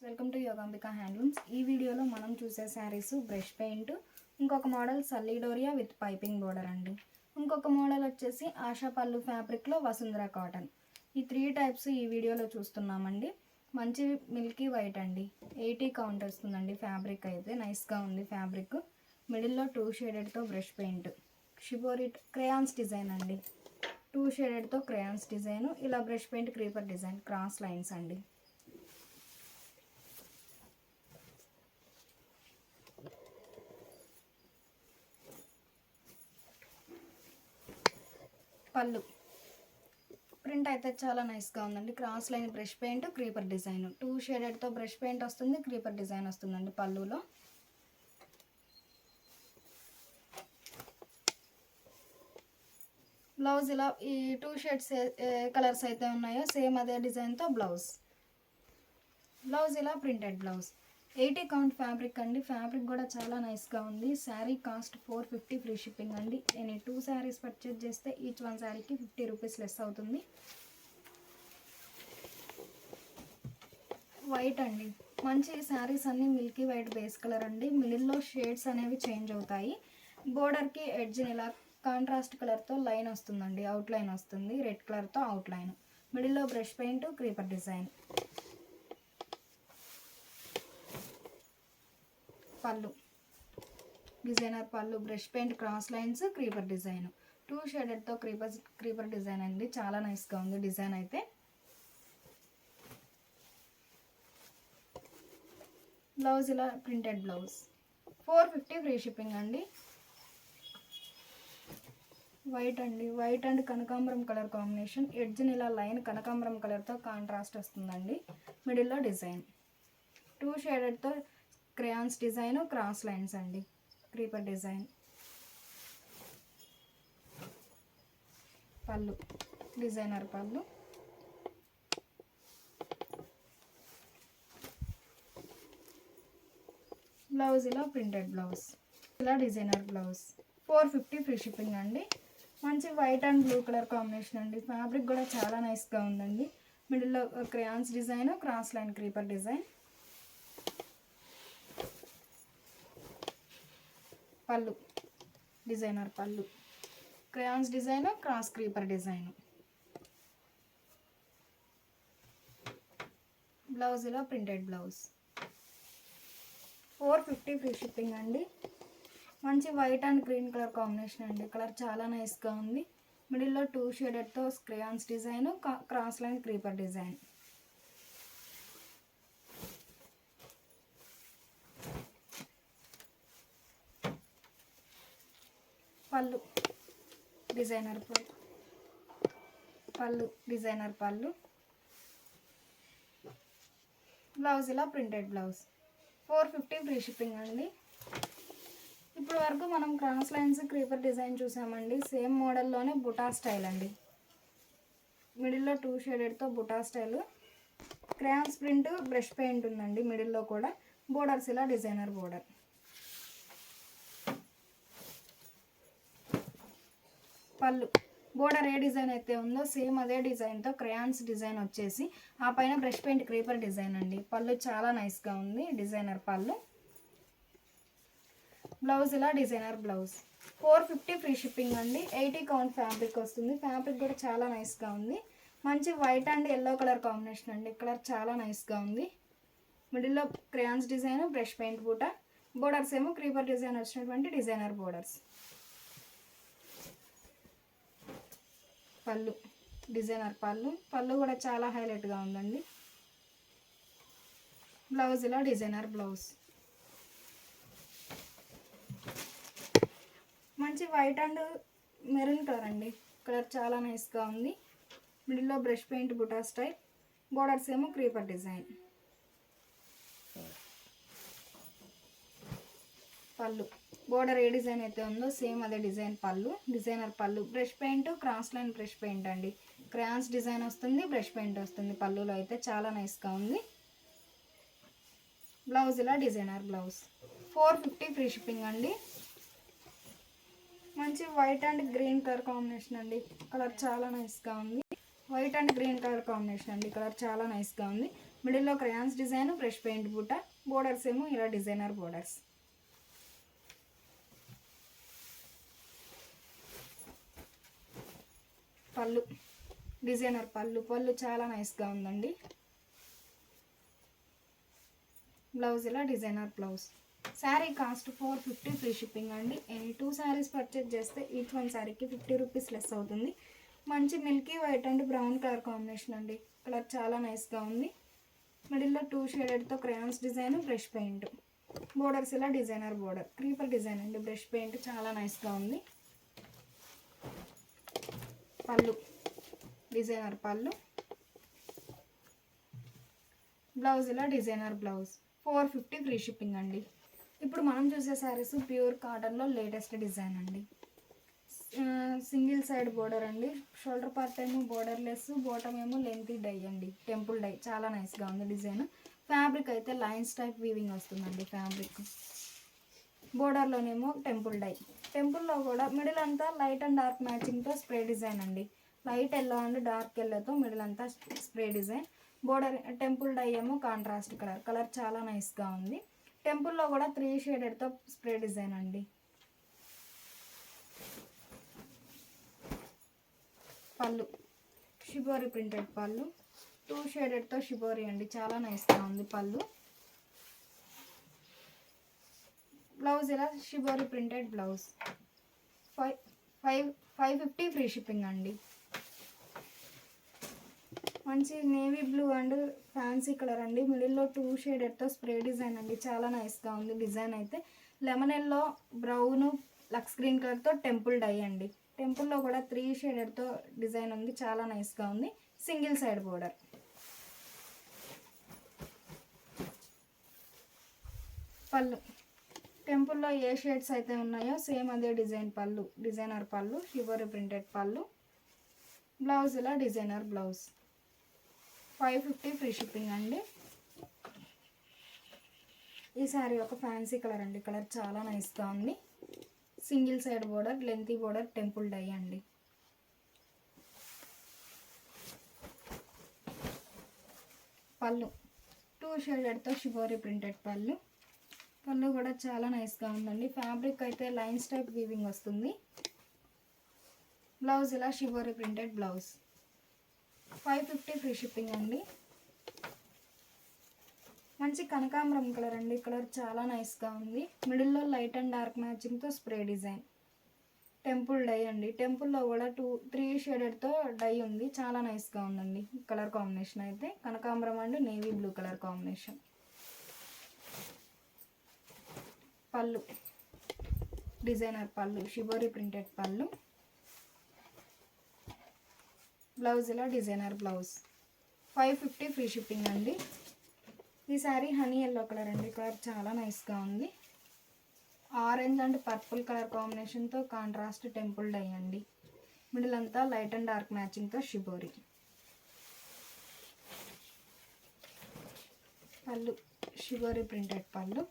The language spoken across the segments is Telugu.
Welcome to Yogambika handlooms. ఈ వీడియోలో మనం చూసే శారీస్ బ్రష్ పెయింట్, ఇంకొక మోడల్ సల్లీడోరియా విత్ పైపింగ్ బోర్డర్ అండి. ఇంకొక మోడల్ వచ్చేసి ఆశా పల్లు ఫ్యాబ్రిక్లో వసుంధర కాటన్. ఈ 3 టైప్స్ ఈ వీడియోలో చూస్తున్నామండి. మంచి మిల్కీ వైట్ అండి. 80 కౌంట్ వస్తుందండి. ఫ్యాబ్రిక్ అయితే నైస్గా ఉంది. ఫ్యాబ్రిక్ మిడిల్లో 2 షేడెడ్తో brush paint, shibori crayons design అండి. 2 షేడెడ్తో క్రేయాన్స్ డిజైన్, ఇలా brush paint creeper design, cross lines అండి. పళ్ళు ప్రింట్ అయితే చాలా నైస్గా ఉందండి. Cross line brush paint, creeper design, 2 షేడెడ్తో బ్రష్ పెయింట్ వస్తుంది, క్రీపర్ డిజైన్ వస్తుందండి పళ్ళులో. బ్లౌజ్ ఇలా ఈ 2 షేడ్స్ కలర్స్ అయితే ఉన్నాయో సేమ్ అదే డిజైన్తో బ్లౌజ్ ఇలా ప్రింటెడ్ బ్లౌజ్. 80 కౌంట్ ఫ్యాబ్రిక్ అండి. ఫ్యాబ్రిక్ కూడా చాలా నైస్గా ఉంది. శారీ కాస్ట్ 450 ఫ్రీ షిప్పింగ్ అండి. నేను 2 శారీస్ పర్చేజ్ చేస్తే ఈచ్ 1 శారీకి 50 రూపీస్ లెస్ అవుతుంది. వైట్ అండి. మంచి శారీస్ అన్నీ మిల్కీ వైట్ బేస్ కలర్ అండి. మిడిల్లో షేడ్స్ అనేవి చేంజ్ అవుతాయి. బోర్డర్కి ఎడ్జ్ని ఇలా కాంట్రాస్ట్ కలర్తో లైన్ వస్తుందండి. అవుట్ లైన్ వస్తుంది, రెడ్ కలర్తో అవుట్ లైన్. మిడిల్లో బ్రష్ పెయింట్, క్రీపర్ డిజైన్. పళ్ళు డిజైనర్ పళ్ళు, brush paint, cross lines, creeper design, 2 షేడెడ్తో క్రీపర్ డిజైన్ అండి. చాలా నైస్గా ఉంది డిజైన్ అయితే. బ్లౌజ్ ఇలా ప్రింటెడ్ బ్లౌజ్. 450 ఫ్రీ షిప్పింగ్ అండి. వైట్ అండి. వైట్ అండ్ కనకాంబరం కలర్ కాంబినేషన్. ఎడ్జ్ని ఇలా లైన్ కనకాంబరం కలర్తో కాంట్రాస్ట్ వస్తుందండి. మిడిల్లో డిజైన్, 2 షేడెడ్తో క్రేయాన్స్ డిజైన్, క్రాస్ లైన్స్ అండి, క్రీపర్ డిజైన్. పళ్ళు డిజైనర్ పళ్ళు. బ్లౌజ్ ఇలా ప్రింటెడ్ బ్లౌజ్, ఇలా డిజైనర్ బ్లౌజ్. 450 ఫ్రీ షిప్పింగ్ అండి. మంచి white and blue colour combination అండి. ఫ్యాబ్రిక్ కూడా చాలా నైస్గా ఉందండి. మిడిల్లో crayons design, cross line, creeper design. పళ్ళు డిజైనర్ పళ్ళు, crayons design, cross creeper design. Blouse ఇలా ప్రింటెడ్ బ్లౌజ్. 450 ఫ్రీ షిప్పింగ్ అండి. మంచి white and green colour combination అండి. కలర్ చాలా నైస్గా ఉంది. మిడిల్లో 2 షేడెడ్తో crayons design, cross line, creeper design. పళ్ళు డిజైనర్ పళ్ళు డిజైనర్ పళ్ళు. బ్లౌజ్ ఇలా ప్రింటెడ్ బ్లౌజ్. 450 ఫ్రీ షిప్పింగ్ అండి. ఇప్పుడు వరకు మనం క్రాస్ లైన్స్, క్రీపర్ డిజైన్ చూసామండి. సేమ్ మోడల్లోనే బుటా స్టైల్ అండి. మిడిల్లో 2 షేడెడ్తో buta style, crayons print, brush paint ఉందండి మిడిల్లో కూడా. బోర్డర్స్ ఇలా డిజైనర్ బోర్డర్. పళ్ళు బోర్డర్ ఏ డిజైన్ అయితే ఉందో సేమ్ అదే డిజైన్తో క్రేయాన్స్ డిజైన్ వచ్చేసి ఆ పైన బ్రష్ పెయింట్, క్రీపర్ డిజైన్ అండి. పళ్ళు చాలా నైస్గా ఉంది. డిజైనర్ పళ్ళు. బ్లౌజ్ ఇలా డిజైనర్ బ్లౌజ్. 450 ఫ్రీ షిప్పింగ్ అండి. 80 కౌంట్ ఫ్యాబ్రిక్ వస్తుంది. ఫ్యాబ్రిక్ కూడా చాలా నైస్గా ఉంది. మంచి white and yellow colour combination అండి. కలర్ చాలా నైస్గా ఉంది. మిడిల్లో crayons design, brush paint buta. Borders ఏమో క్రీపర్ డిజైన్ వచ్చినటువంటి డిజైనర్ బోర్డర్స్. పళ్ళు డిజైనర్ పళ్ళు. పళ్ళు కూడా చాలా హైలైట్గా ఉందండి. బ్లౌజ్ ఇలా డిజైనర్ బ్లౌజ్. మంచి వైట్ అండ్ మెరూన్ కలర్ అండి. కలర్ చాలా నైస్గా ఉంది. మిడిల్లో brush paint buta style. Borders ఏమో క్రీపర్ డిజైన్. పళ్ళు బోర్డర్ ఏ డిజైన్ అయితే ఉందో సేమ్ అదే డిజైన్ పళ్ళు. డిజైనర్ పళ్ళు. Brush paint, cross line brush paint అండి. క్రేయాన్స్ డిజైన్ వస్తుంది, బ్రష్ పెయింట్ వస్తుంది. పళ్ళులో అయితే చాలా నైస్గా ఉంది. బ్లౌజ్ ఇలా డిజైనర్ బ్లౌజ్. 450 ఫ్రీ షిప్పింగ్ అండి. మంచి white and green colour combination అండి. కలర్ చాలా నైస్గా ఉంది. White and green colour combination అండి. కలర్ చాలా నైస్గా ఉంది. మిడిల్లో crayons design, brush paint buta, borders ఏమో ఇలా డిజైనర్ బోర్డర్స్. పళ్ళు డిజైనర్ పళ్ళు, పళ్ళు చాలా నైస్గా ఉందండి. బ్లౌజ్ ఇలా designer blouse. Sari cost 450 free shipping అండి. ఎనీ 2 శారీస్ పర్చేజ్ చేస్తే ఈచ్ వన్ శారీకి 50 రూపీస్ లెస్ అవుతుంది. మంచి milky white and brown colour combination అండి. కలర్ చాలా నైస్గా ఉంది. మిడిల్లో 2 షేడెడ్తో crayons design, brush paint, borders ఇలా డిజైనర్ బోర్డర్, క్రీపర్ డిజైన్ అండి. బ్రష్ పెయింట్ చాలా నైస్గా ఉంది. పళ్ళు డిజైనర్ పళ్ళు, బ్లౌజ్ ఇలా డిజైనర్ బ్లౌజ్. 450 ఫ్రీ షిప్పింగ్ అండి. ఇప్పుడు మనం చూసే శారీస్ ప్యూర్ కాటన్లో లేటెస్ట్ డిజైన్ అండి. సింగిల్ సైడ్ బోర్డర్ అండి. షోల్డర్ పార్ట్ ఏమో బోర్డర్ లెస్, బాటమ్ ఏమో లెంతీ డై అండి, టెంపుల్ డై. చాలా నైస్గా ఉంది డిజైన్. ఫ్యాబ్రిక్ అయితే లైన్స్ టైప్ వీవింగ్ వస్తుందండి. ఫ్యాబ్రిక్ బోర్డర్లోనేమో టెంపుల్ డై. టెంపుల్లో కూడా మిడిల్ అంతా లైట్ అండ్ డార్క్ మ్యాచింగ్తో స్ప్రే డిజైన్ అండి. లైట్ ఎల్లో అండ్ డార్క్ ఎల్లోతో మిడిల్ అంతా spray design. Border temple dye ఏమో కాంట్రాస్ట్ కలర్. కలర్ చాలా నైస్గా ఉంది. టెంపుల్లో కూడా 3 షేడెడ్తో స్ప్రే డిజైన్ అండి. పళ్ళు షిబోరి ప్రింటెడ్ పళ్ళు, 2 షేడెడ్తో షిబోరి అండి. చాలా నైస్గా ఉంది పళ్ళు. బ్లౌజ్ ఇలా shibori printed blouse. 550 free shipping అండి. మంచి navy blue and fancy colour అండి. మిడిల్లో 2 షేడెడ్తో స్ప్రే డిజైన్ అండి. చాలా నైస్గా ఉంది డిజైన్ అయితే. లెమన్ ఎల్లో, బ్రౌన్, లక్స్ గ్రీన్ కలర్తో టెంపుల్ డై అండి. టెంపుల్లో కూడా 3 షేడెడ్తో డిజైన్ ఉంది. చాలా నైస్గా ఉంది. Single side border. పళ్ళు టెంపుల్లో ఏ షేడ్స్ అయితే ఉన్నాయో సేమ్ అదే డిజైన్ పళ్ళు, డిజైనర్ పళ్ళు, షిబోరి ప్రింటెడ్ పళ్ళు. బ్లౌజ్ ఇలా డిజైనర్ బ్లౌజ్. 550 ఫ్రీ షిప్పింగ్ అండి. ఈ శారీ ఒక ఫ్యాన్సీ కలర్ అండి. కలర్ చాలా నైస్గా ఉంది. Single side border, lengthy border, temple dye అండి. పళ్ళు 2 షేడెడ్తో షిబోరి ప్రింటెడ్ పళ్ళు. పళ్ళు కూడా చాలా నైస్గా ఉందండి. ఫ్యాబ్రిక్ అయితే లైన్స్ టైప్ వీవింగ్ వస్తుంది. బ్లౌజ్ ఇలా shibori printed blouse. 550 free shipping అండి. మంచి కనకాంబరం కలర్ అండి. కలర్ చాలా నైస్గా ఉంది. మిడిల్లో లైట్ అండ్ డార్క్ మ్యాచింగ్తో స్ప్రే డిజైన్. టెంపుల్ డై అండి. టెంపుల్లో కూడా 3 షేడెడ్తో డై ఉంది. చాలా నైస్గా ఉందండి కలర్ కాంబినేషన్ అయితే. కనకాంబరం and navy blue colour combination. పళ్ళు డిజైనర్ పళ్ళు, షిబోరి ప్రింటెడ్ పళ్ళు. బ్లౌజ్ ఇలా డిజైనర్ బ్లౌజ్. 550 ఫ్రీ షిప్పింగ్ అండి. ఈ శారీ హనీ ఎల్లో కలర్ అండి. కలర్ చాలా నైస్గా ఉంది. ఆరెంజ్ అండ్ పర్పుల్ కలర్ కాంబినేషన్తో కాంట్రాస్ట్ టెంపుల్ డై అండి. మిడిల్ అంతా లైట్ అండ్ డార్క్ మ్యాచింగ్తో షిబోరి. పళ్ళు షిబోరి ప్రింటెడ్ పళ్ళు.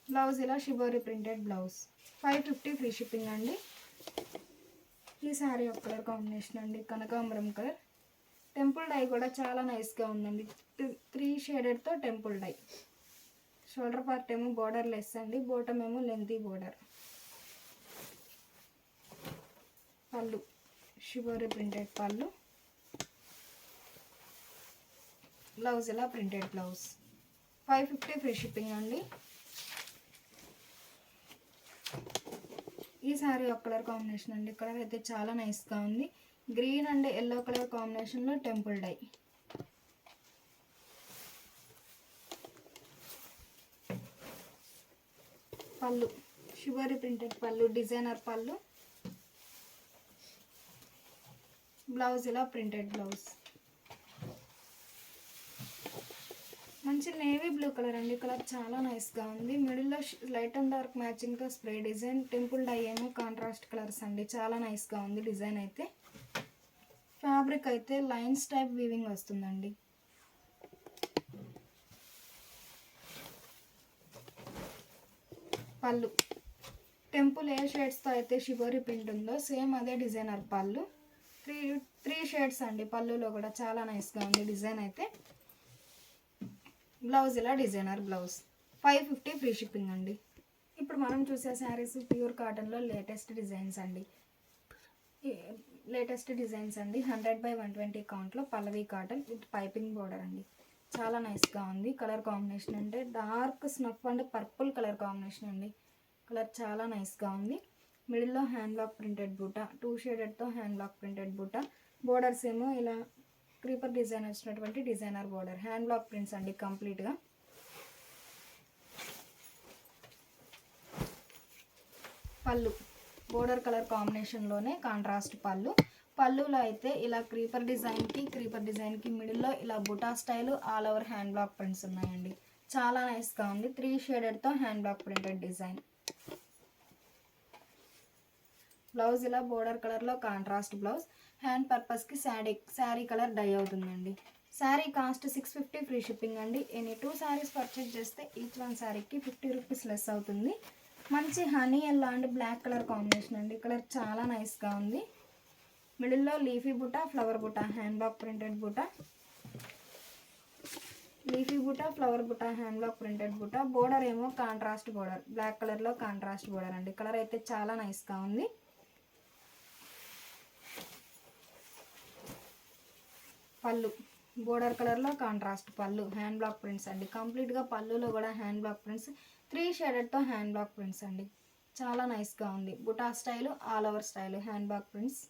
బ్లౌజ్ ఇలా shibori printed blouse. 550 free shipping అండి. ఈ శారీ ఒక కలర్ కాంబినేషన్ అండి, కనకాంబరం కలర్. టెంపుల్ డై కూడా చాలా నైస్గా ఉందండి. 3 షేడెడ్తో టెంపుల్ డై. షోల్డర్ పార్ట్ ఏమో బోర్డర్ లెస్ అండి, బాటమ్ ఏమో లెంతీ బోర్డర్. పళ్ళు షిబోరి ప్రింటెడ్ పళ్ళు. బ్లౌజ్ ఇలా ప్రింటెడ్ బ్లౌజ్. 550 ఫ్రీ షిప్పింగ్ అండి. ఈ శారీ ఒక కలర్ కాంబినేషన్ అండి. కలర్ అయితే చాలా నైస్గా ఉంది. గ్రీన్ అండ్ ఎల్లో కలర్ కాంబినేషన్లో టెంపుల్ డై. పళ్ళు షిబోరి ప్రింటెడ్ పళ్ళు, డిజైనర్ పళ్ళు. బ్లౌజ్ ఇలా ప్రింటెడ్ బ్లౌజ్. మంచి నేవీ బ్లూ కలర్ అండి. కలర్ చాలా నైస్గా ఉంది. మిడిల్లో లైట్ అండ్ డార్క్ మ్యాచింగ్తో స్ప్రే డిజైన్. టెంపుల్ డై ఏమో కాంట్రాస్ట్ కలర్స్ అండి. చాలా నైస్గా ఉంది డిజైన్ అయితే. ఫ్యాబ్రిక్ అయితే లైన్స్ టైప్ వీవింగ్ వస్తుందండి. పళ్ళు టెంపుల్ ఏ షేడ్స్తో అయితే షిబోరి ప్రింట్ ఉందో సేమ్ అదే డిజైనర్ పళ్ళు. త్రీ త్రీ షేడ్స్ అండి. పళ్ళులో కూడా చాలా నైస్గా ఉంది డిజైన్ అయితే. బ్లౌజ్ ఇలా డిజైనర్ బ్లౌజ్. 550 ఫ్రీ షిప్పింగ్ అండి. ఇప్పుడు మనం చూసే శారీస్ ప్యూర్ కాటన్లో లేటెస్ట్ డిజైన్స్ అండి. 100/120 కౌంట్లో పల్లవి కాటన్ విత్ పైపింగ్ బోర్డర్ అండి. చాలా నైస్గా ఉంది. కలర్ కాంబినేషన్ అంటే dark snuff and purple colour combination అండి. కలర్ చాలా నైస్గా ఉంది. మిడిల్లో హ్యాండ్ బ్లాక్ ప్రింటెడ్ బూటా, 2 షేడెడ్తో హ్యాండ్ బ్లాక్ ప్రింటెడ్ బూటా. బోర్డర్స్ ఏమో ఇలా క్రీపర్ డిజైన్ వచ్చినటువంటి designer border. Hand block prints అండి కంప్లీట్గా. పళ్ళు బోర్డర్ కలర్ కాంబినేషన్లోనే కాంట్రాస్ట్ పళ్ళు. పళ్ళులో అయితే ఇలా క్రీపర్ డిజైన్కి మిడిల్లో ఇలా buta style all over hand block prints ఉన్నాయండి. చాలా నైస్గా ఉంది. 3 షేడెడ్తో hand block printed design. Blouse ఇలా బోర్డర్ కలర్లో కాంట్రాస్ట్ బ్లౌజ్. హ్యాండ్ పర్పస్కి శారీ కలర్ డై అవుతుందండి. శారీ కాస్ట్ 650 ఫ్రీ షిప్పింగ్ అండి. ఎనీ 2 శారీస్ పర్చేజ్ చేస్తే ఈచ్ 1 శారీకి 50 రూపీస్ లెస్ అవుతుంది. మంచి honey yellow and black colour combination అండి. కలర్ చాలా నైస్గా ఉంది. మిడిల్లో leafy buta, flower buta, hand block printed buta. Leafy buta, flower buta, hand block printed buta. Border ఏమో కాంట్రాస్ట్ బోర్డర్, బ్లాక్ కలర్లో కాంట్రాస్ట్ బోర్డర్ అండి. కలర్ అయితే చాలా నైస్గా ఉంది. పళ్ళు బోర్డర్ కలర్లో కాంట్రాస్ట్ పళ్ళు, హ్యాండ్ బ్లాక్ ప్రింట్స్ అండి. కంప్లీట్గా పళ్ళులో కూడా హ్యాండ్ బ్లాక్ ప్రింట్స్. 3 షేడెడ్తో హ్యాండ్ బ్లాక్ ప్రింట్స్ అండి. చాలా నైస్గా ఉంది. బుటా style, all over style hand block prints.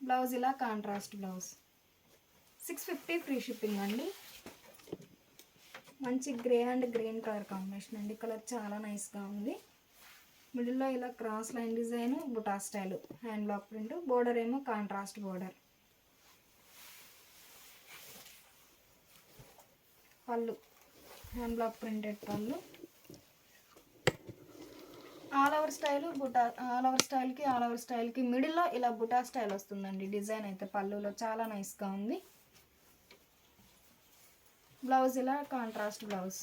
Blouse ఇలా కాంట్రాస్ట్ బ్లౌజ్. 650 ఫ్రీ షిప్పింగ్ అండి. మంచి grey and green colour combination అండి. కలర్ చాలా నైస్గా ఉంది. మిడిల్లో ఇలా క్రాస్ లైన్ డిజైన్, బుటా style hand block print. Border ఏమో కాంట్రాస్ట్ బోర్డర్. పళ్ళు హ్యాండ్ బ్లాక్ ప్రింటెడ్ పళ్ళు. ఆల్ ఓవర్ స్టైల్ బుటా, ఆల్ ఓవర్ స్టైల్కి మిడిల్లో ఇలా బుటా స్టైల్ వస్తుందండి. డిజైన్ అయితే పళ్ళులో చాలా నైస్గా ఉంది. బ్లౌజ్ ఇలా కాంట్రాస్ట్ బ్లౌజ్.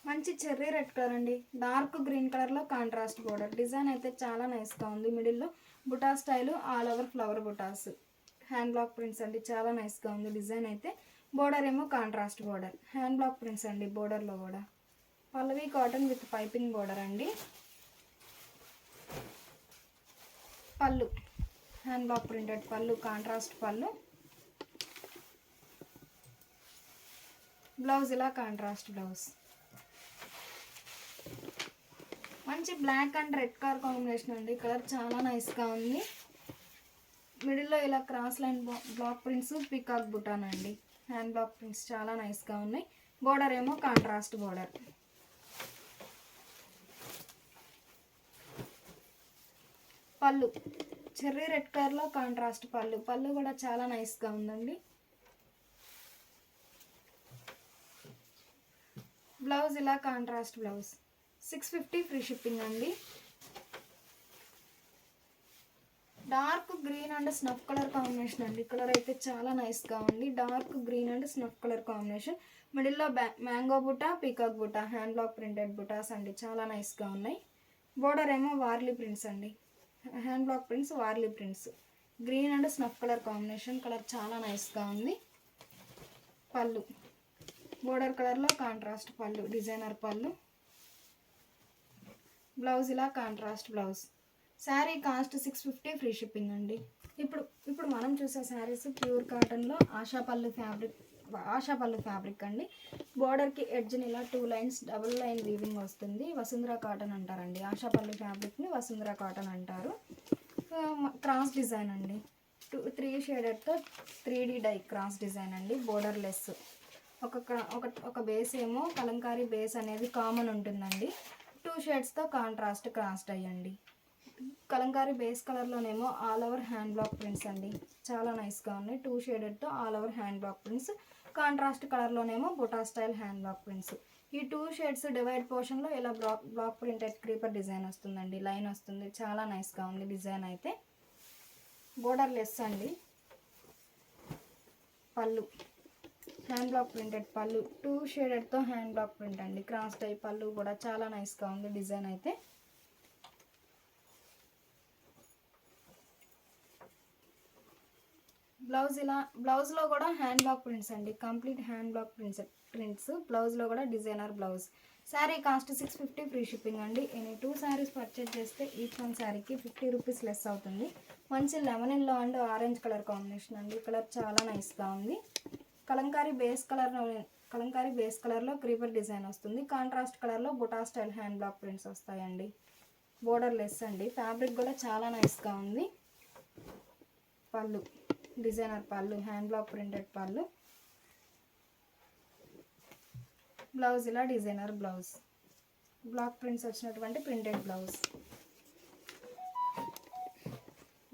మంచి చెర్రీ రెడ్ కలర్ అండి. డార్క్ గ్రీన్ కలర్లో కాంట్రాస్ట్ బోర్డర్. డిజైన్ అయితే చాలా నైస్గా ఉంది. మిడిల్లో బుటా స్టైల్, ఆల్ ఓవర్ ఫ్లవర్ బుటాస్, హ్యాండ్ బ్లాక్ ప్రింట్స్ అండి. చాలా నైస్గా ఉంది డిజైన్ అయితే. బోర్డర్ ఏమో contrast border, hand block prints అండి బోర్డర్లో కూడా. Pallavi cotton with piping border అండి. పళ్ళు హ్యాండ్ బ్లాక్ ప్రింటెడ్ పళ్ళు, కాంట్రాస్ట్ పళ్ళు. బ్లౌజ్ ఇలా కాంట్రాస్ట్ బ్లౌజ్. మంచి black and red colour combination అండి. కలర్ చాలా నైస్గా ఉంది. మిడిల్లో ఇలా cross line block prints, peacock బుటాన్ అండి. హ్యాండ్ బ్లాక్ ప్రింట్స్ చాలా నైస్గా ఉన్నాయి. బోర్డర్ ఏమో కాంట్రాస్ట్ బోర్డర్. పళ్ళు చెర్రీ రెడ్ కలర్లో కాంట్రాస్ట్ పళ్ళు. పళ్ళు కూడా చాలా నైస్గా ఉందండి. బ్లౌజ్ ఇలా కాంట్రాస్ట్ బ్లౌజ్. 650 ఫ్రీ షిప్పింగ్ అండి. Dark green and snuff colour combination అండి. కలర్ అయితే చాలా నైస్గా ఉంది. Dark green and snuff colour combination. మిడిల్లో మ్యాంగో బుటా, పీకాక్ బుటా, హ్యాండ్ బ్లాక్ ప్రింటెడ్ బుటాస్ అండి. చాలా నైస్గా ఉన్నాయి. బోర్డర్ ఏమో వార్లీ ప్రింట్స్ అండి. Hand block prints, Warli prints. Green and snuff colour combination. Colour చాలా నైస్గా ఉంది. పళ్ళు బోర్డర్ కలర్లో కాంట్రాస్ట్ పళ్ళు, డిజైనర్ పళ్ళు. బ్లౌజ్ ఇలా contrast blouse. Sari cost 650 free shipping అండి. ఇప్పుడు మనం చూసే శారీస్ ప్యూర్ కాటన్లో ఆశాపల్లి ఫ్యాబ్రిక్ అండి. బోర్డర్కి ఎడ్జ్ని ఇలా 2 లైన్స్ డబుల్ లైన్ వీవింగ్ వస్తుంది. వసుంధర కాటన్ అంటారండి. ఆశాపల్లి ఫ్యాబ్రిక్ని వసుంధర కాటన్ అంటారు. క్రాస్ డిజైన్ అండి. 3 షేడెడ్తో 3D డై క్రాస్ డిజైన్ అండి. Border less. ఒక బేస్ ఏమో కలంకారీ బేస్ అనేది కామన్ ఉంటుందండి. 2 షేడ్స్తో కాంట్రాస్ట్ క్రాస్ డై అండి. కలంకారీ బేస్ కలర్లోనేమో all over hand block prints అండి. చాలా నైస్గా ఉన్నాయి. 2 షేడెడ్తో all over hand block prints. Contrast కలర్లోనేమో బుటా స్టైల్ హ్యాండ్ బ్లాక్ ప్రింట్స్. ఈ 2 షేడ్స్ డివైడ్ పోర్షన్లో ఇలా బ్లాక్ ప్రింటెడ్ క్రీపర్ డిజైన్ వస్తుందండి. లైన్ వస్తుంది. చాలా నైస్గా ఉంది డిజైన్ అయితే. బోర్డర్ లెస్ అండి. పళ్ళు హ్యాండ్ బ్లాక్ ప్రింటెడ్ పళ్ళు, 2 షేడెడ్తో హ్యాండ్ బ్లాక్ ప్రింట్ అండి. క్రాస్ టైప్ పళ్ళు కూడా చాలా నైస్గా ఉంది డిజైన్ అయితే. బ్లౌజ్లో కూడా హ్యాండ్ బ్లాక్ ప్రింట్స్ అండి, కంప్లీట్ హ్యాండ్ బ్లాక్ ప్రింట్స్. బ్లౌజ్లో కూడా designer blouse. Sari cost 650 free shipping అండి. ఎనీ 2 శారీస్ పర్చేజ్ చేస్తే ఈచ్ వన్ శారీకి 50 రూపీస్ లెస్ అవుతుంది. మంచి lemon yellow and orange colour combination అండి. కలర్ చాలా నైస్గా ఉంది. కలంకారీ బేస్ కలర్లో క్రీపర్ డిజైన్ వస్తుంది. కాంట్రాస్ట్ కలర్లో buta style hand block prints వస్తాయండి. బోర్డర్ లెస్ అండి. ఫ్యాబ్రిక్ కూడా చాలా నైస్గా ఉంది. పళ్ళు డిజైనర్ పళ్ళు, హ్యాండ్ బ్లాక్ ప్రింటెడ్ పళ్ళు. బ్లౌజ్ ఇలా డిజైనర్ బ్లౌజ్, బ్లాక్ ప్రింట్స్ వచ్చినటువంటి ప్రింటెడ్ బ్లౌజ్.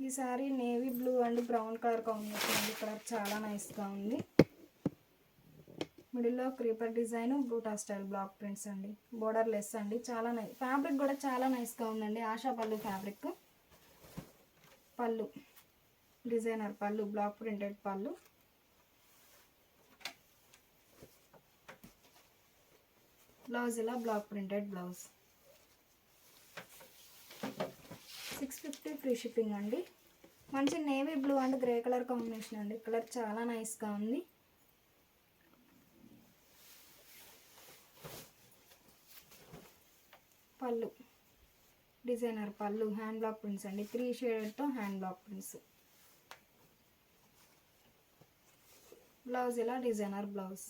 ఈ sari navy blue and brown colour combination అండి. కలర్ చాలా నైస్గా ఉంది. మిడిల్లో creeper design, buta style block prints అండి. బోర్డర్ లెస్ అండి. చాలా ఫ్యాబ్రిక్ కూడా చాలా నైస్గా ఉందండి. ఆశా పళ్ళు ఫ్యాబ్రిక్. పళ్ళు డిజైనర్ పళ్ళు, బ్లాక్ ప్రింటెడ్ పళ్ళు. బ్లౌజ్ ఇలా block printed blouse. 650 free shipping అండి. మంచి navy blue and grey colour combination అండి. కలర్ చాలా నైస్గా ఉంది. పళ్ళు డిజైనర్ పళ్ళు, హ్యాండ్ బ్లాక్ ప్రింట్స్ అండి. 3 షేడెడ్తో హ్యాండ్ బ్లాక్ ప్రింట్స్. బ్లౌజ్ ఇలా designer blouse.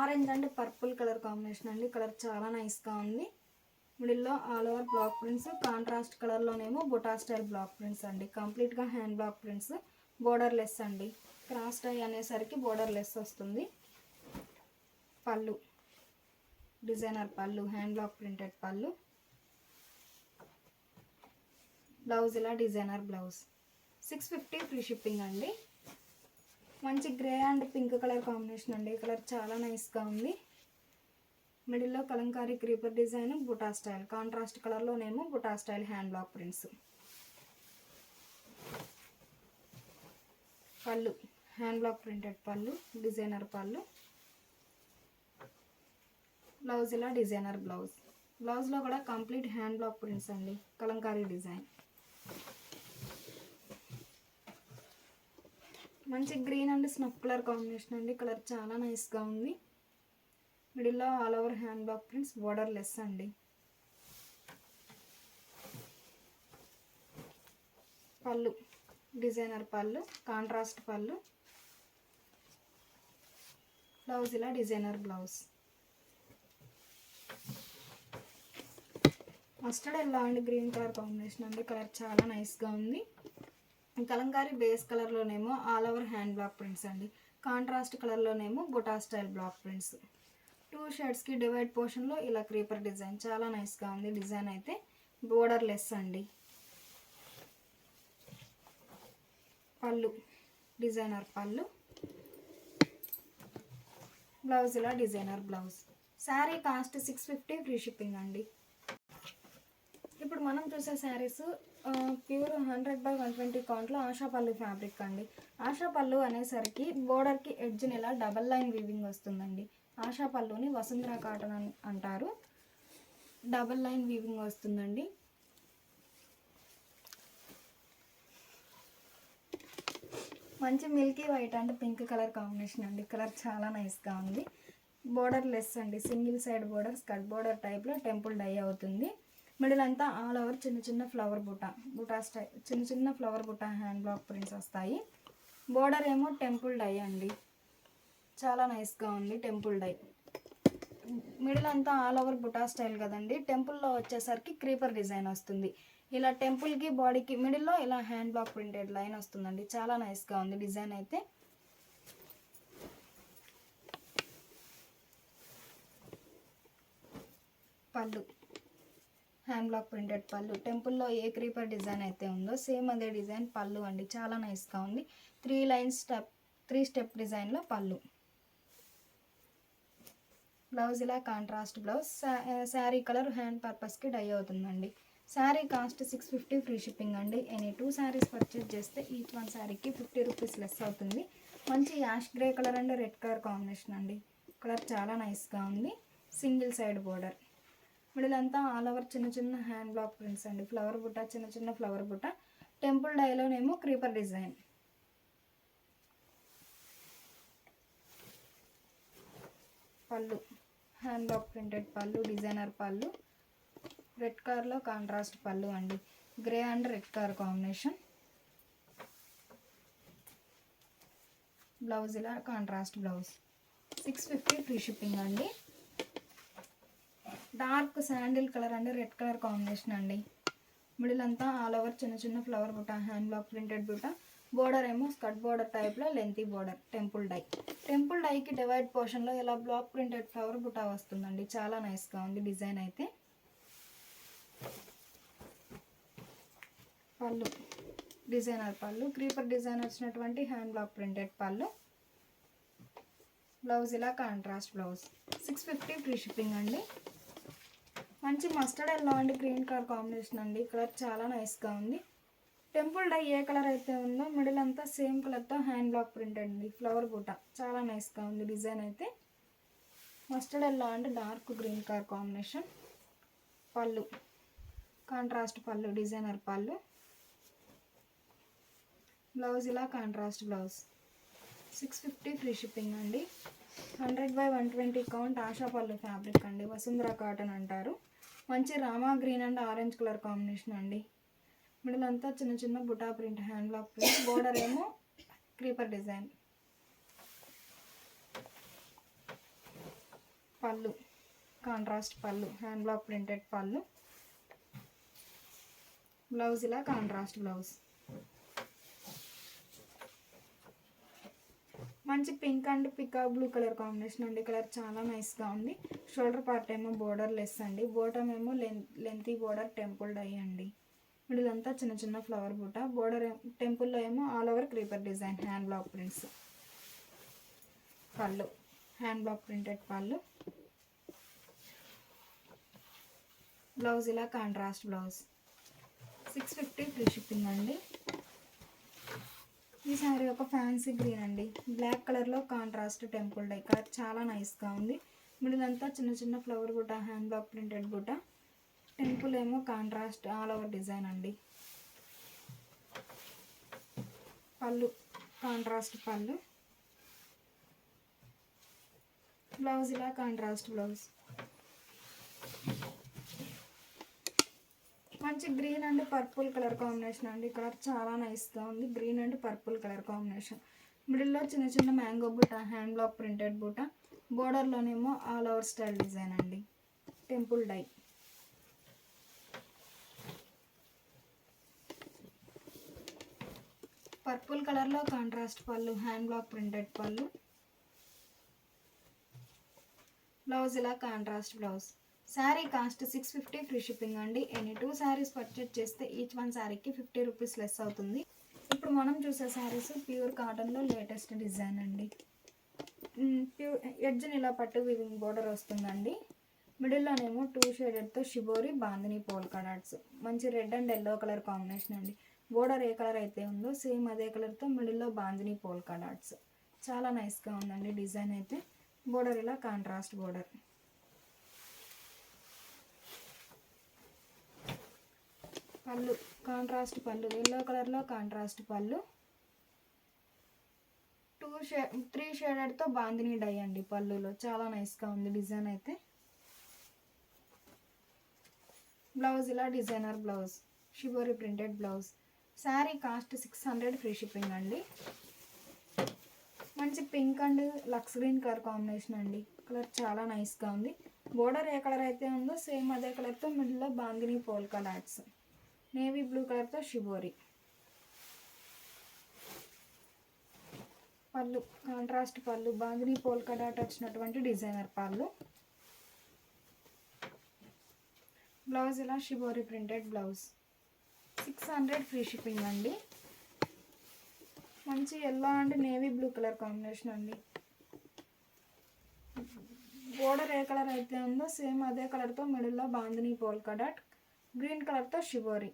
Orange and purple colour combination అండి. కలర్ చాలా నైస్గా ఉంది. మిడిల్లో all over block prints. Contrast కలర్లోనేమో బుటా స్టైల్ బ్లాక్ ప్రింట్స్ అండి. కంప్లీట్గా hand block prints. Borderless అండి. క్రాస్ టై అనేసరికి బోర్డర్ లెస్ వస్తుంది. పళ్ళు డిజైనర్ పళ్ళు, హ్యాండ్ బ్లాక్ ప్రింటెడ్ పళ్ళు. బ్లౌజ్ ఇలా డిజైనర్ బ్లౌజ్. 650 ఫ్రీ షిప్పింగ్ అండి. మంచి grey and pink colour combination అండి. కలర్ చాలా నైస్గా ఉంది. మిడిల్లో కలంకారీ క్రీపర్ డిజైన్, బుటా స్టైల్. కాంట్రాస్ట్ కలర్లోనేమో బుటా స్టైల్ హ్యాండ్ బ్లాక్ ప్రింట్స్. పళ్ళు హ్యాండ్ బ్లాక్ ప్రింటెడ్ పళ్ళు, డిజైనర్ పళ్ళు. బ్లౌజ్ ఇలా డిజైనర్ బ్లౌజ్. బ్లౌజ్లో కూడా కంప్లీట్ హ్యాండ్ బ్లాక్ ప్రింట్స్ అండి. కలంకారీ డిజైన్. మంచి green and snuff colour combination అండి. కలర్ చాలా నైస్గా ఉంది. మిడిల్లో all over hand block prints. Borderless అండి. పళ్ళు డిజైనర్ పళ్ళు, కాంట్రాస్ట్ పళ్ళు. బ్లౌజ్ ఇలా designer blouse. Mustard yellow and green colour combination అండి. కలర్ చాలా నైస్గా ఉంది. కలంకారీ బేస్ కలర్లోనేమో all over hand block prints అండి. కాంట్రాస్ట్ కలర్లోనేమో బుటా స్టైల్ బ్లాక్ ప్రింట్స్. 2 షేడ్స్కి డివైడ్ పోర్షన్లో ఇలా క్రీపర్ డిజైన్. చాలా నైస్గా ఉంది డిజైన్ అయితే. బోర్డర్ లెస్ అండి. పళ్ళు డిజైనర్ పళ్ళు. బ్లౌజ్ ఇలా designer blouse. Sari cost 650 free shipping అండి. ఇప్పుడు మనం చూసే శారీస్ ప్యూర్ 100/120 కౌంట్లో ఆశా పళ్ళు ఫ్యాబ్రిక్ అండి. ఆశా పళ్ళు అనేసరికి బోర్డర్కి ఎడ్జ్ని ఇలా డబల్ లైన్ వీవింగ్ వస్తుందండి. ఆశా పళ్ళుని వసుంధర కాటన్ అంటారు. డబల్ లైన్ వీవింగ్ వస్తుందండి. మంచి milky white and pink colour combination అండి. కలర్ చాలా నైస్గా ఉంది. బోర్డర్ లెస్ అండి. Single side border, skirt border టైప్లో టెంపుల్ డై అవుతుంది. మిడిల్ అంతా ఆల్ ఓవర్ చిన్న ఫ్లవర్ బుటా స్టైల్, చిన్న flower buta hand block prints వస్తాయి. బోర్డర్ ఏమో టెంపుల్ డై అండి. చాలా నైస్గా ఉంది టెంపుల్ డై. మిడిల్ అంతా ఆల్ ఓవర్ బుటా స్టైల్ కదండి. టెంపుల్లో వచ్చేసరికి క్రీపర్ డిజైన్ వస్తుంది. ఇలా టెంపుల్కి బాడీకి మిడిల్లో ఇలా హ్యాండ్ బ్లాక్ ప్రింటెడ్ లైన్ వస్తుందండి. చాలా నైస్గా ఉంది డిజైన్ అయితే. పళ్ళు హ్యాండ్ బ్లాక్ ప్రింటెడ్ పళ్ళు. టెంపుల్లో ఏ క్రీపర్ డిజైన్ అయితే ఉందో సేమ్ అదే డిజైన్ పళ్ళు అండి. చాలా నైస్గా ఉంది. 3 స్టెప్ డిజైన్లో పళ్ళు. బ్లౌజ్ ఇలా contrast blouse. Sari colour hand పర్పస్కి డై అవుతుందండి. శారీ కాస్ట్ 650 ఫ్రీ షిప్పింగ్ అండి. ఎనీ 2 శారీస్ పర్చేజ్ చేస్తే ఈచ్ వన్ శారీకి 50 రూపీస్ లెస్ అవుతుంది. మంచి ash grey colour and red colour combination అండి. కలర్ చాలా నైస్గా ఉంది. సింగిల్ సైడ్ బోర్డర్, మిడిల్ అంతా ఆల్ ఓవర్ చిన్న చిన్న హ్యాండ్ బ్లాక్ ప్రింట్స్ అండి. ఫ్లవర్ బుట్ట, చిన్న చిన్న ఫ్లవర్ బుట్ట, టెంపుల్ డైలోనేమో క్రీపర్ డిజైన్. పళ్ళు హ్యాండ్ బ్లాక్ ప్రింటెడ్ పళ్ళు, డిజైనర్ పళ్ళు, రెడ్ కలర్లో కాంట్రాస్ట్ పళ్ళు అండి. Grey and red colour combination. Blouse ఇలా కాంట్రాస్ట్ బ్లౌజ్. 650 ఫ్రీ షిప్పింగ్ అండి. డార్క్ శాండిల్ కలర్ అండి, రెడ్ కలర్ కాంబినేషన్ అండి. మిడిల్ అంతా ఆల్ ఓవర్ చిన్న చిన్న ఫ్లవర్ బుట్ట, హ్యాండ్ బ్లాక్ ప్రింటెడ్ బుట్ట, బోర్డర్ ఏమో స్కర్ట్ బోర్డర్ టైప్లో lengthy border, temple dye. Temple డైకి డివైడ్ పోర్షన్లో ఇలా బ్లాక్ ప్రింటెడ్ ఫ్లవర్ బుట్ట వస్తుందండి. చాలా నైస్గా ఉంది డిజైన్ అయితే. పళ్ళు డిజైనర్ పళ్ళు, క్రీపర్ డిజైన్ వచ్చినటువంటి హ్యాండ్ బ్లాక్ ప్రింటెడ్ పళ్ళు. బ్లౌజ్ ఇలా కాంట్రాస్ట్ బ్లౌజ్. 650 ఫ్రీ షిప్పింగ్ అండి. మంచి మస్టర్డ్ ఎల్లో అండి, గ్రీన్ కలర్ కాంబినేషన్ అండి. కలర్ చాలా నైస్గా ఉంది. టెంపుల్ డై ఏ కలర్ అయితే ఉందో మిడిల్ అంతా సేమ్ కలర్తో హ్యాండ్ బ్లాక్ ప్రింటెడ్ అండి. ఫ్లవర్ బూట చాలా నైస్గా ఉంది డిజైన్ అయితే. Mustard yellow and dark green colour combination. పళ్ళు కాంట్రాస్ట్ పళ్ళు, డిజైనర్ పళ్ళు. బ్లౌజ్ ఇలా కాంట్రాస్ట్ బ్లౌజ్. 650 ఫ్రీ షిప్పింగ్ అండి. 100/120 కౌంట్ ఆశా పళ్ళు ఫ్యాబ్రిక్ అండి. వసుంధర కాటన్ అంటారు. మంచి Rama green and orange colour combination అండి. మిడిల్ అంతా చిన్న చిన్న buta print, hand block print, border ఏమో క్రీపర్ డిజైన్. పళ్ళు కాంట్రాస్ట్ పళ్ళు, హ్యాండ్ బ్లాక్ ప్రింటెడ్ పళ్ళు. బ్లౌజ్ ఇలా కాంట్రాస్ట్ బ్లౌజ్. మంచి పింక్ అండ్ పికా బ్లూ కలర్ కాంబినేషన్ అండి. కలర్ చాలా నైస్గా ఉంది. షోల్డర్ పార్ట్ ఏమో బోర్డర్ లెస్ అండి. బోటమ్ ఏమో లెంతీ బోర్డర్, టెంపుల్ డై అండి. మిడిల్ అంతా చిన్న చిన్న ఫ్లవర్ బూట, బోర్డర్ టెంపుల్లో ఏమో all over creeper design, hand block prints. పళ్ళు హ్యాండ్ బ్లాక్ ప్రింటెడ్ పళ్ళు. బ్లౌజ్ ఇలా కాంట్రాస్ట్ బ్లౌజ్. 650 ఫ్రీ షిప్పింగ్ అండి. ఈ సారీ ఒక ఫ్యాన్సీ గ్రీన్ అండి. బ్లాక్ కలర్లో కాంట్రాస్ట్ టెంపుల్ డై. కలర్ చాలా నైస్గా ఉంది. మిడిల్ అంతా చిన్న చిన్న ఫ్లవర్ బుట్ట, హ్యాండ్ బ్లాక్ ప్రింటెడ్ బుట్ట, టెంపుల్ ఏమో కాంట్రాస్ట్ ఆల్ ఓవర్ డిజైన్ అండి. పళ్ళు కాంట్రాస్ట్ పళ్ళు. బ్లౌజ్ ఇలా కాంట్రాస్ట్ బ్లౌజ్. మంచి green and purple colour combination అండి. కలర్ చాలా నైస్గా ఉంది. Green and purple colour combination. మిడిల్లో చిన్న చిన్న మ్యాంగో బూట, హ్యాండ్ బ్లాక్ ప్రింటెడ్ బూట, బోర్డర్లోనేమో ఆల్ ఓవర్ స్టైల్ డిజైన్ అండి. Temple dye. పర్పుల్ కలర్లో కాంట్రాస్ట్ పళ్ళు, హ్యాండ్ బ్లాక్ ప్రింటెడ్ పళ్ళు. బ్లౌజ్ ఇలా contrast blouse. Sari cost 650 free shipping అండి. ఎనీ 2 శారీస్ పర్చేజ్ చేస్తే ఈచ్ వన్ శారీకి 50 రూపీస్ లెస్ అవుతుంది. ఇప్పుడు మనం చూసే శారీస్ ప్యూర్ కాటన్లో లేటెస్ట్ డిజైన్ అండి. ఎడ్జ్ని ఇలా పట్టు వీవింగ్ బోర్డర్ వస్తుందండి. మిడిల్లోనేమో 2 షేడెడ్తో షిబోరి బాందిని పోల్కా డాట్స్. మంచి red and yellow colour combination అండి. బోర్డర్ ఏ కలర్ అయితే ఉందో సేమ్ అదే కలర్తో మిడిల్లో బాందిని పోల్కా డాట్స్. చాలా నైస్గా ఉందండి డిజైన్ అయితే. బోర్డర్ ఇలా కాంట్రాస్ట్ బోర్డర్. పళ్ళు కాంట్రాస్ట్ పళ్ళు, ఎల్లో కలర్లో కాంట్రాస్ట్ పళ్ళు. 3 షేడెడ్తో బాందిని డై అండి పళ్ళులో. చాలా నైస్గా ఉంది డిజైన్ అయితే. బ్లౌజ్ ఇలా designer blouse, shibori printed blouse. Sari cost 600 free shipping అండి. మంచి పింక్ అండ్ లక్స్ గ్రీన్ కలర్ కాంబినేషన్ అండి. కలర్ చాలా నైస్గా ఉంది. బోర్డర్ ఏ కలర్ అయితే ఉందో సేమ్ అదే కలర్తో మిడిల్లో bandhani polka dots. Navy blue కలర్తో షిబోరి. పళ్ళు కాంట్రాస్ట్ పళ్ళు, బాందిని పోల్కా డాట్ వచ్చినటువంటి డిజైనర్ పళ్ళు. బ్లౌజ్ ఇలా shibori printed blouse. 600 free shipping అండి. మంచి yellow and navy blue colour combination అండి. బోర్డర్ ఏ కలర్ అయితే ఉందో సేమ్ అదే కలర్తో మిడిల్లో బాందిని పోల్కా డాట్, గ్రీన్ కలర్తో షిబోరి.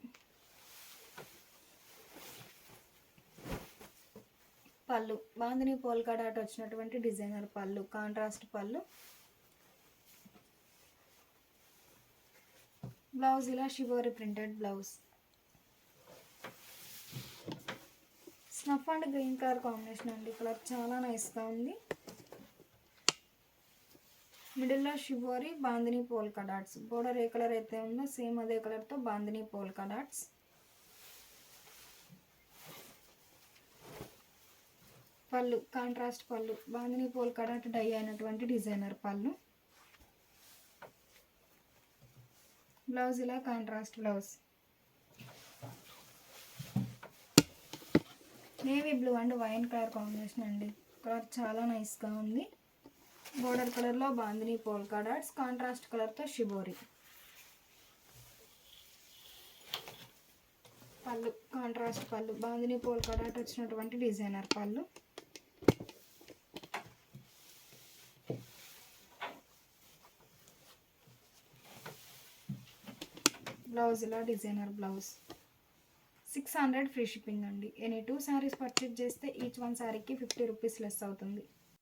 పళ్ళు బాందిని పోల్కా డాట్ వచ్చినటువంటి డిజైనర్ పళ్ళు, కాంట్రాస్ట్ పళ్ళు. బ్లౌజ్ ఇలా shibori printed blouse. Snuff and green colour combination అండి. కలర్ చాలా నైస్గా ఉంది. మిడిల్లో shibori bandhani polka dots. Border ఏ కలర్ అయితే ఉందో సేమ్ అదే కలర్తో బాందిని పోల్కా డాట్స్. పళ్ళు కాంట్రాస్ట్ పళ్ళు, బాందిని పోల్కా డాట్ డై అయినటువంటి డిజైనర్ పళ్ళు. బ్లౌజ్ ఇలా contrast blouse. Navy blue and wine colour combination అండి. కలర్ చాలా నైస్గా ఉంది. బోర్డర్ కలర్లో బాందిని పోల్కా డాట్స్, కాంట్రాస్ట్ కలర్తో షిబోరి. పళ్ళు కాంట్రాస్ట్ పళ్ళు, బాందిని పోల్కా డాట్ వచ్చినటువంటి డిజైనర్ పళ్ళు. బ్లౌజ్ ఇలా డిజైనర్ బ్లౌజ్. 600 ఫ్రీ షిప్పింగ్ అండి. ఎనీ 2 శారీస్ పర్చేజ్ చేస్తే ఈచ్ 1 శారీకి 50 రూపీస్ లెస్ అవుతుంది.